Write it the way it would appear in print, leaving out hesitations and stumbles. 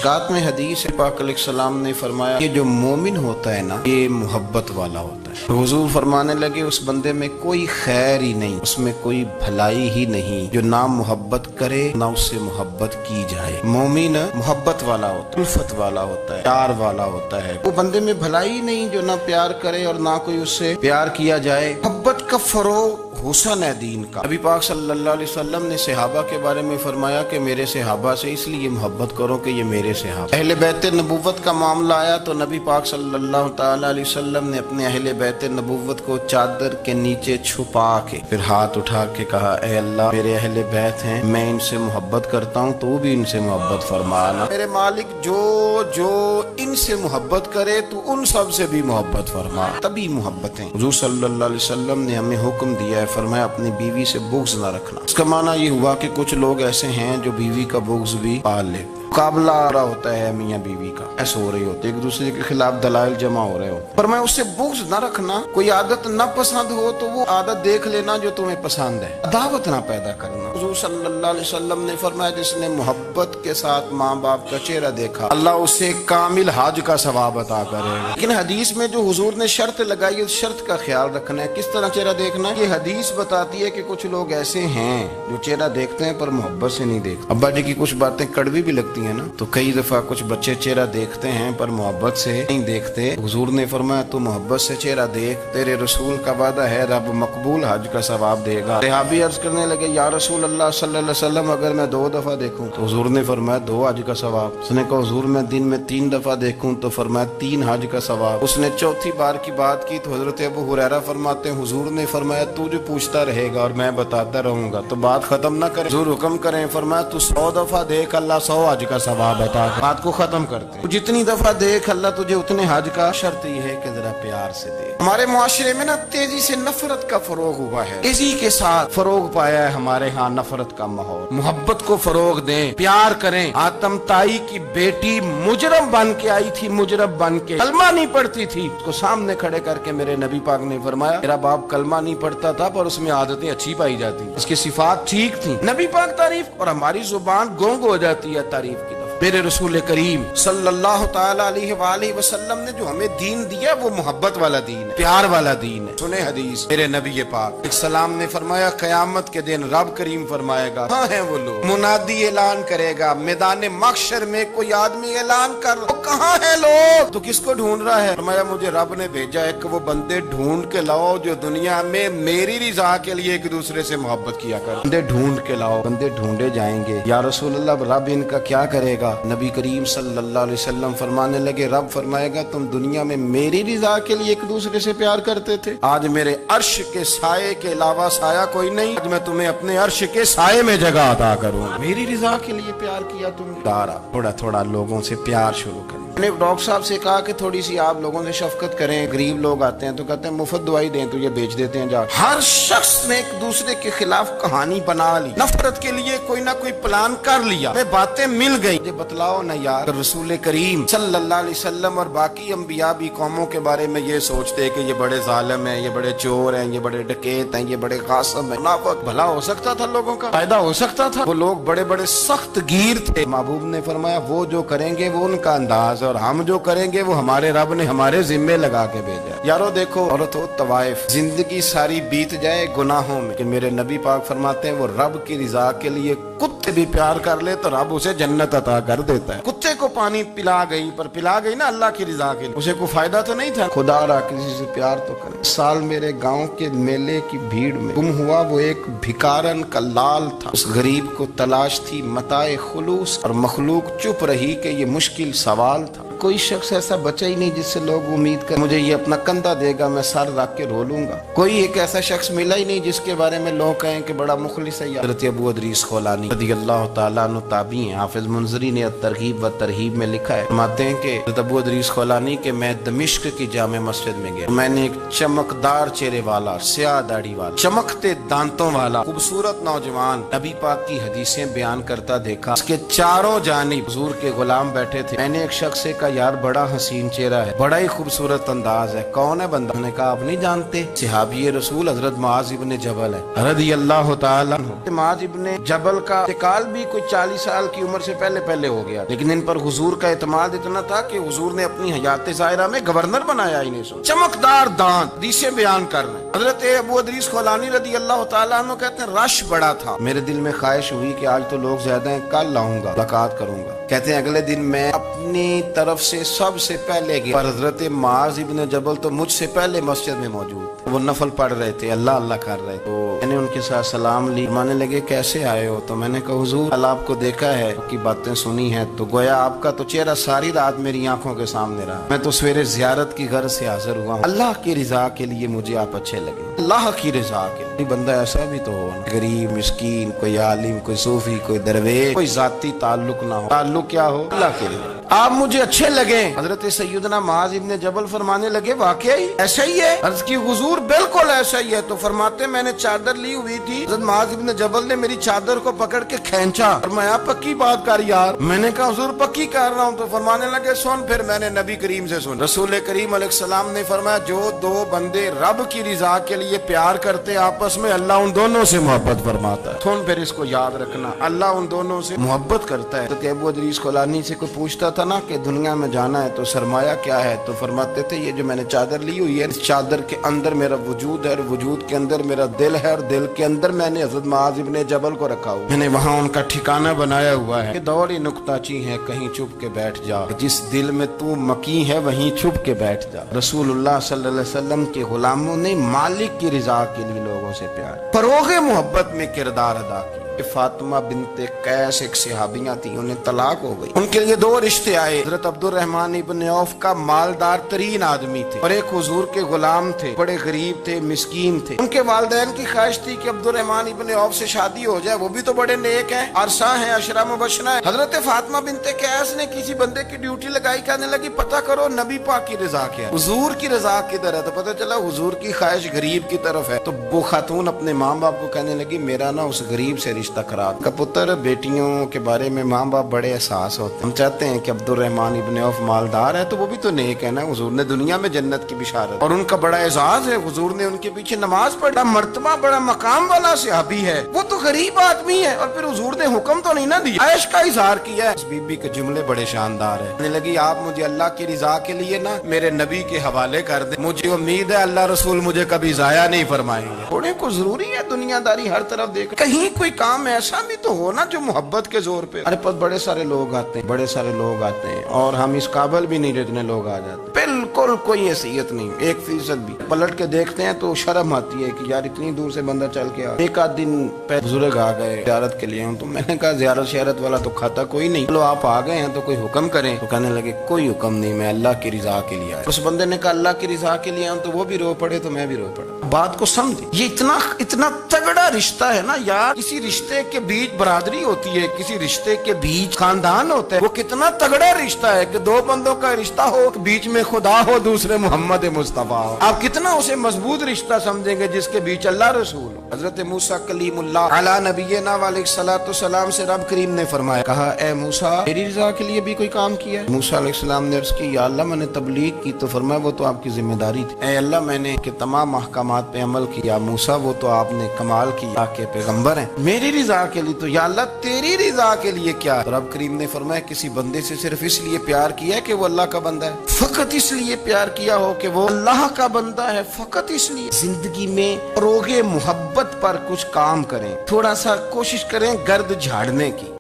मिशकात में हदीस है, पाक अलैहिस्सलाम ने फरमाया कि जो मोमिन होता है ना, ये मोहब्बत वाला होता है। तो हुजूर फरमाने लगे उस बंदे में कोई खैर ही नहीं, उसमें कोई भलाई ही नहीं जो ना मोहब्बत करे ना उससे मोहब्बत की जाए। मोमिन मोहब्बत वाला होता है, उल्फत वाला होता है, प्यार वाला होता है। वो बंदे में भलाई नहीं जो ना प्यार करे और ना कोई उससे प्यार किया जाए। मोहब्बत का फरोग हुस्न है दीन का। नबी पाक सल्लल्लाहु अलैहि वसल्लम ने सहाबा के बारे में फरमाया कि मेरे सहाबा से इसलिए मोहब्बत करो कि ये मेरे सहाबा। अहले बैत नबुव्वत का मामला आया तो नबी पाक सल्लल्लाहु ताला अलैहि वसल्लम ने अपने अहले बैत नबुव्वत को चादर के नीचे छुपा के फिर हाथ उठा के कहा, ऐ अल्लाह मेरे अहले बैत हैं, मैं इनसे मोहब्बत करता हूँ, तो भी इनसे मोहब्बत फरमाना। मेरे मालिक जो जो इनसे मोहब्बत करे तो उन सब से भी मोहब्बत फरमा। तभी मोहब्बतें। हुजूर सल्लल्लाहु अलैहि वसल्लम ने हमें हुक्म दिया है, फरमाया अपनी बीवी से बुग़्ज़ न रखना। इसका माना ये हुआ कि कुछ लोग ऐसे हैं जो बीवी का बुग़्ज़ भी पाल ले। मुकाबला हो रहा होता है मियाँ बीवी का, ऐसे हो रही होती है, एक दूसरे के खिलाफ दलाइल जमा हो रहे हो। पर मैं उससे बुग़्ज़ न रखना। कोई आदत न पसंद हो तो वो आदत देख लेना जो तुम्हें पसंद है, अदावत ना पैदा करना। हुज़ूर सल्लल्लाहु अलैहि वसल्लम ने फरमाया जिसने मोहब्बत के साथ माँ बाप का चेहरा देखा, अल्लाह उसे कामिल हज का सवाब अता करेगा। लेकिन हदीस में जो हुजूर ने शर्त लगाई उस शर्त का ख्याल रखना है। किस तरह चेहरा देखना है? ये हदीस बताती है कि कुछ लोग ऐसे हैं जो चेहरा देखते हैं पर मोहब्बत से नहीं देखते। अब्बा जी की कुछ बातें कड़वी भी लगती है ना, तो कई दफा कुछ बच्चे चेहरा देखते हैं पर मोहब्बत से नहीं देखते। हुजूर ने फरमाया तू मोहब्बत से चेहरा देख, तेरे रसूल का वादा है रब मकबूल हज का सवाब देगा। सहाबी अर्ज करने लगे, या रसूल अल्लाह सल्लल्लाहु अलैहि वसल्लम अगर मैं 2 दफा देखूं तो हुजूर ने फरमाया 2 हज का सवाब। उसने कहा हुजूर मैं दिन में 3 दफा देखूं तो फरमाया 3 हज का सवाब। उसने चौथी बार की बात की तो हजरत अबू हुरैरा फरमाते हैं हुजूर ने फरमाया तू जो पूछता रहेगा और मैं बताता रहूंगा तो बात खत्म न करे। हुजूर हुक्म करें, फरमाया तू 100 दफा देख, अल्लाह 100 हज का सवाब बता। बात को खत्म करते हैं। जितनी दफा देख अल्लाह तुझे उतने हज का। शर्त यह है कि जरा प्यार से दे। हमारे मुआशरे में ना तेजी से नफरत का फरोग हुआ है, तेजी के साथ फरोग पाया है हमारे यहाँ नफरत का माहौल। मोहब्बत को फरोग दें, प्यार करें। आतम ताई की बेटी मुजरम बन के आई थी, मुजरम बन के कलमा नहीं पढ़ती थी, उसको सामने खड़े करके मेरे नबी पाक ने फरमाया मेरा बाप कलमा नहीं पढ़ता था पर उसमें आदतें अच्छी पाई जाती, उसकी सिफात ठीक थी। नबी पाक तारीफ और हमारी जुबान गोंग हो जाती है तारीफ की। मेरे रसूल करीम सल्लल्लाहु ताला अलैहि वसल्लम ने जो हमें दीन दिया वो मोहब्बत वाला दीन है, प्यार वाला दीन है। सुने हदीस मेरे नबी पाक सलाम ने फरमाया कयामत के दिन रब करीम फरमाएगा हाँ है वो लोग। मुनादी ऐलान करेगा मैदान महशर में कोई आदमी ऐलान कर कहाँ है लोग, तो किसको ढूंढ रहा है? फरमाया मुझे रब ने भेजा है कि वो बंदे ढूंढ के लाओ जो दुनिया में मेरी रिजा के लिए एक दूसरे से मोहब्बत किया कर। बंदे ढूंढ के लाओ। बंदे ढूंढे जाएंगे। या रसूल अल्लाह रब इनका क्या करेगा? नबी करीम सल्लल्लाहु अलैहि वसल्लम फरमाने लगे रब फरमाएगा तुम दुनिया में मेरी रिजा के लिए एक दूसरे से प्यार करते थे, आज मेरे अर्श के साये के अलावा साया कोई नहीं, आज मैं तुम्हें अपने अर्श के साये में जगह अता करूंगा। मेरी रिजा के लिए प्यार किया तुमने। थोड़ा थोड़ा लोगों से प्यार शुरू करें। मैंने डॉक्टर साहब से कहा कि थोड़ी सी आप लोगों से शफकत करें। गरीब लोग आते हैं तो कहते हैं मुफ्त दवाई दें तो ये बेच देते हैं जा। हर शख्स ने एक दूसरे के खिलाफ कहानी बना ली, नफरत के लिए कोई ना कोई प्लान कर लिया, मैं बातें मिल गई। मुझे बतलाओ ना यार, रसूल करीम सल्लल्लाहु अलैहि वसल्लम और बाकी अंबिया भी कौमों के बारे में ये सोचते हैं कि ये बड़े जालिम हैं, ये बड़े चोर हैं, ये बड़े डकैत हैं, ये बड़े कासिम हैं। मुनाफिक भला हो सकता था, लोगों का फायदा हो सकता था। वो लोग बड़े बड़े सख्त गिर थे। महबूब ने फरमाया वो जो करेंगे वो उनका अंदाज और हम जो करेंगे वो हमारे रब ने हमारे जिम्मे लगा के भेजा। यारो देखो औरत हो तवाइफ, जिंदगी सारी बीत जाए गुनाहों में, कि मेरे नबी पाक फरमाते हैं वो रब की रिजा के लिए कुत्ते भी प्यार कर ले तो रब उसे जन्नत अता कर देता है। कुत्ते को पानी पिला गई पर पिला गई ना अल्लाह की रिजा के लिए, उसे कोई फायदा तो नहीं था। खुदा रहा किसी से प्यार तो करे। साल मेरे गांव के मेले की भीड़ में गुम हुआ वो एक भिकारन का लाल था। उस गरीब को तलाश थी मताए खुलूस और मखलूक चुप रही कि ये मुश्किल सवाल था। कोई शख्स ऐसा बचा ही नहीं जिससे लोग उम्मीद कर मुझे ये अपना कंधा देगा मैं सर रख के रो लूंगा। कोई एक ऐसा शख्स मिला ही नहीं जिसके बारे में लोग कहें कि बड़ा मुखलिस है। हज़रत अबू अदरीस खौलानी रज़ियल्लाहु ताला अन्हु ताबी हैं। हाफिज मुंज़री ने तरगीब व तरहीब में लिखा है, फरमाते हैं कि हज़रत अबू अदरीस खौलानी के मैं दमिश्क की जामे मस्जिद में गया, मैंने एक चमकदार चेहरे वाला, स्याह दाढ़ी वाला, चमकते दांतों वाला खूबसूरत नौजवान नबी पाक की हदीसें बयान करता देखा। उसके चारों जानिब हुजूर के गुलाम बैठे थे। मैंने एक शख्स से कहा यार बड़ा हसीन चेहरा है, बड़ा ही खूबसूरत अंदाज है, कौन है बंदा? मैंने कहा आप नहीं जानते, सहाबी रसूल हजरत मुआज इब्ने जबल है रज़ी अल्लाह तआला अन्हु। मुआज इब्ने जबल का इंतकाल भी कोई 40 साल की उम्र से पहले हो गया, लेकिन इन पर हुजूर का एतमाद इतना था कि हुजूर ने अपनी हयात ज़ाहिरा में गवर्नर बनाया इन्हें। चमकदार दांत, हदीसें बयान कर रहे हैं। हजरत अबू अदरीस खौलानी रज़ी अल्लाह तआला अन्हु कहते हैं रश बड़ा था, मेरे दिल में ख्वाहिश हुई कि आज तो लोग ज्यादा हैं, कल लाऊंगा, मुलाकात करूंगा। कहते हैं अगले दिन मैं अपनी तरफ से सबसे पहले गया, पर हजरत मुआज इब्ने जबल तो मुझसे पहले मस्जिद में मौजूद, वो नफल पढ़ रहे थे, अल्लाह अल्लाह कर रहे। तो मैंने उनके साथ सलाम ली, मानने लगे कैसे आए हो? तो मैंने कहा हुजूर कल आपको देखा है, आपकी बातें सुनी है, तो गोया आपका तो चेहरा सारी रात मेरी आंखों के सामने रहा, मैं तो सवेरे जियारत की गर्ज से हाजिर हुआ, अल्लाह की रिजा के लिए मुझे आप अच्छे लगे, अल्लाह की रिजा के लिए। बंदा ऐसा भी तो हो, गरीब मिस्कीन, कोई आलिम, कोई सूफी, कोई दरवेश, कोई जाती ताल्लुक ना हो, ताल्लुक क्या हो? अल्लाह के लिए। आप मुझे अच्छे लगे। हजरत सैयदना मुआज इब्ने जबल फरमाने लगे वाकई ऐसा ही है? अर्ज की हुजूर बिल्कुल ऐसा ही है। तो फरमाते मैंने चादर ली हुई थी, हजरत मुआज इब्ने जबल ने मेरी चादर को पकड़ के खींचा, फरमाया पक्की बात कर यार। मैंने कहा हुजूर पक्की कर रहा हूँ। तो फरमाने लगे सुन। फिर मैंने नबी करीम से सुन, रसूल करीम अलैहिस्सलाम ने फरमाया जो दो बंदे रब की रिजा के लिए प्यार करते आपस में, अल्लाह उन दोनों से मोहब्बत फरमाता है। सुन फिर इसको याद रखना, अल्लाह उन दोनों से मोहब्बत करता है। तो अबू अदरीस खौलानी से कोई पूछता था ना कि दुनिया में जाना है तो सरमाया क्या है, तो फरमाते थे ये जो मैंने चादर ली हुई है, इस चादर के अंदर मेरा वजूद है, और वजूद के अंदर मेरा दिल है, और दिल के अंदर मैंने हजरत मुआज इब्ने जबल को रखा हुआ, मैंने वहाँ उनका ठिकाना बनाया हुआ है। दौड़ी नुक्ताची है, कहीं छुप के बैठ जा, जिस दिल में तू मकी है वहीं छुप के बैठ जा। रसूलुल्लाह सल्लल्लाहु अलैहि वसल्लम के गुलामों ने मालिक की रिजा के लिए लोगों से प्यार, फरोग़ मोहब्बत में किरदार अदा किया। फातिमा बिनते कैस एक सहाबियां थी, उन्हें तलाक हो गई, उनके लिए दो रिश्ते आए। हजरत अब्दुर्रहमान इब्ने औफ का मालदार तरीन आदमी थे, और एक हुजूर के गुलाम थे, बड़े गरीब थे, मिस्कीन थे। उनके वालिदैन की ख्वाहिश थी कि अब्दुर्रहमान इब्ने औफ से शादी हो जाए, वो भी तो बड़े नेक हैं, अरसा है, अशरा मुबशरा है। हजरत फातिमा बिनते कैस ने किसी बंदे की ड्यूटी लगाई, कहने लगी पता करो नबी पाक की रजा क्या है, हुजूर की रजा किधर है। तो पता चला हुजूर की ख्वाहिश गरीब की तरफ है। तो वो खातून अपने माँ बाप को कहने लगी मेरा ना उस गरीब से रिश्ता करा। का पुत्र बेटियों के बारे में माँ बाप बड़े एहसास होते हैं, हम चाहते हैं कि अब्दुर्रहमान इब्ने औफ मालदार है तो वो भी तो नेक है ना, हुजूर ने दुनिया में जन्नत की बिशारत, और उनका बड़ा एजाज है, हुजूर ने उनके पीछे नमाज पढ़ा, मर्तबा बड़ा मकाम वाला सहाबी है, वो तो गरीब आदमी है, और फिर हुजूर ने हुक्म तो नहीं ना दिया, ऐश का इजहार किया है। इस बीबी के जुमले बड़े शानदार है। कहने लगी आप मुझे अल्लाह की रिजा के लिए ना मेरे नबी के हवाले कर दे, मुझे उम्मीद है अल्लाह रसूल मुझे कभी जाया नहीं फरमाएंगे। थोड़े को जरूरी है दुनियादारी हर तरफ देख, कहीं कोई काम ऐसा भी तो हो ना जो मोहब्बत के जोर पे। अरे पर बड़े सारे लोग आते हैं, बड़े सारे लोग आते हैं, और हम इस काबिल भी नहीं जितने लोग आ जाते, बिल्कुल कोई हैसियत नहीं, 1% भी। पलट के देखते हैं तो शर्म आती है कि यार इतनी दूर से बंदा चल के आ, एक आध दिन पहले बुजुर्ग आ गए ज़ियारत के लिए, तो मैंने कहा ज़ियारत शहरत वाला तो खाता कोई नहीं, चलो आप आ गए हैं तो कोई हुक्म करें। तो कहने लगे कोई हुक्म नहीं, मैं अल्लाह की रिजा के लिए आया। उस बंदे ने कहा अल्लाह की रिजा के लिए आया, तो वो भी रो पड़े तो मैं भी रो पड़ा। बात को समझे, ये इतना तगड़ा रिश्ता है ना यार। किसी रिश्ते के बीच बरादरी होती है, किसी रिश्ते के बीच खानदान होता है, वो कितना तगड़ा रिश्ता है कि दो बंदों का रिश्ता हो, बीच में खुदा हो, दूसरे मोहम्मद मुस्तफा हो। आप कितना उसे मजबूत रिश्ता समझेंगे जिसके बीच अल्लाह रसूल हो। हजरत मूसा कलीमुल्लाह अला नबीना अलैहिस्सलातु सलाम से रब करीम ने फरमाया, कहा ए मूसा मेरी रिजा के लिए भी कोई काम किया है? मूसा अलैहिस्सलाम ने अर्ज की या अल्लाह मैंने तबलीग की। तो फरमाया वो तो आपकी जिम्मेदारी थी। ए अल्लाह मैंने के तमाम अहकामात पे अमल किया। मूसा वो तो आपने कमाल किया के पैगंबर हैं, मेरी रिजा के लिए तो या अल्लाह तेरी रिजा के लिए क्या? तो रब करीम ने फरमाया किसी बंदे से सिर्फ इसलिए प्यार किया है कि वो अल्लाह का बंदा है, फकत इसलिए प्यार किया हो कि वो अल्लाह का बंदा है, फकत इसलिए। जिंदगी में रोगे मोहब्बत पर कुछ काम करें, थोड़ा सा कोशिश करें गर्द झाड़ने की।